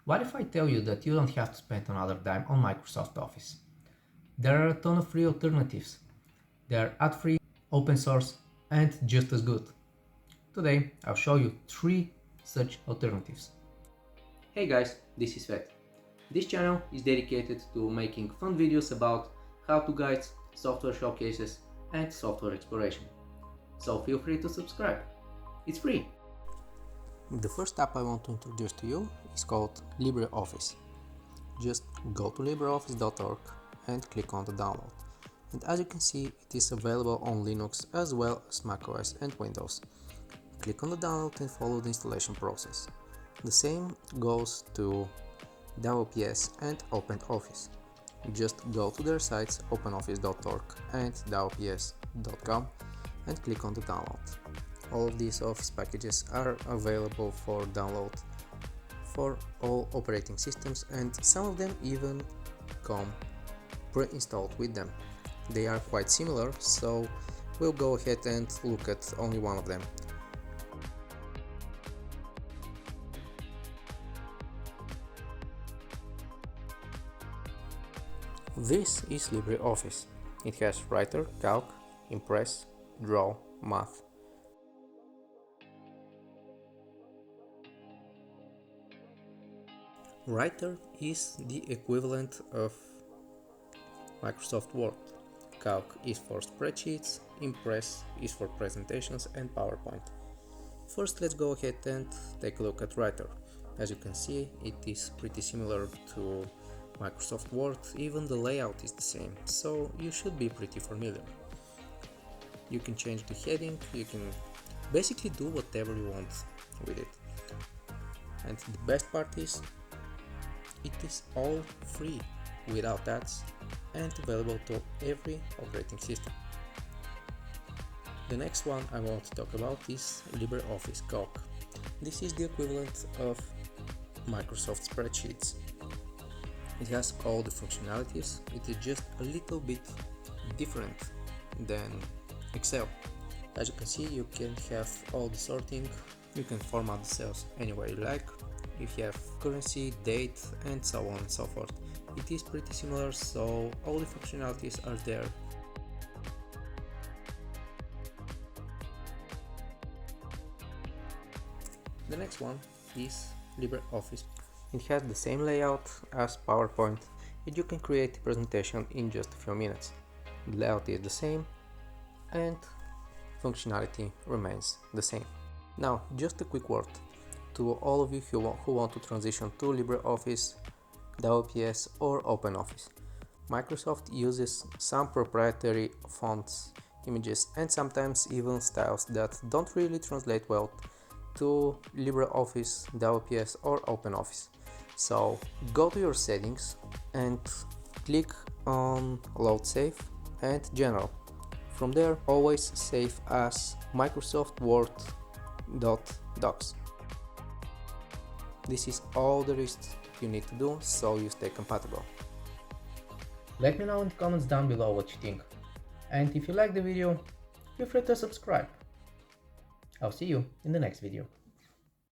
What if I tell you that you don't have to spend another dime on Microsoft Office? There are a ton of free alternatives. They are ad-free, open source, and just as good. Today, I'll show you 3 such alternatives. Hey guys, this is Vet. This channel is dedicated to making fun videos about how-to guides, software showcases, and software exploration. So feel free to subscribe. It's free! The first app I want to introduce to you is called LibreOffice. Just go to LibreOffice.org and click on the download. And as you can see, it is available on Linux as well as macOS and Windows. Click on the download and follow the installation process. The same goes to LibreOffice and OpenOffice. Just go to their sites openoffice.org and libreoffice.com and click on the download. All of these Office packages are available for download for all operating systems, and some of them even come pre-installed with them. They are quite similar, so we'll go ahead and look at only one of them. This is LibreOffice. It has Writer, Calc, Impress, Draw, Math. Writer is the equivalent of Microsoft Word. Calc is for spreadsheets, Impress is for presentations, and PowerPoint. First, let's go ahead and take a look at Writer. As you can see, it is pretty similar to Microsoft Word, even the layout is the same, so you should be pretty familiar. You can change the heading, you can basically do whatever you want with it. And the best part is, it is all free, without ads, and available to every operating system. The next one I want to talk about is LibreOffice Calc. This is the equivalent of Microsoft Spreadsheets. It has all the functionalities, it is just a little bit different than Excel. As you can see, you can have all the sorting, you can format the cells any way you like, you have currency, date, and so on and so forth. It is pretty similar, so all the functionalities are there. The next one is LibreOffice. It has the same layout as PowerPoint, and you can create a presentation in just a few minutes. The layout is the same, and functionality remains the same. Now, just a quick word to all of you who want to transition to LibreOffice, LibreOffice, or OpenOffice. Microsoft uses some proprietary fonts, images, and sometimes even styles that don't really translate well to LibreOffice, LibreOffice, or OpenOffice. So go to your settings and click on Load Save and General. From there, always save as Microsoft Word.docs. This is all there is you need to do, so you stay compatible. Let me know in the comments down below what you think. And if you like the video, feel free to subscribe. I'll see you in the next video.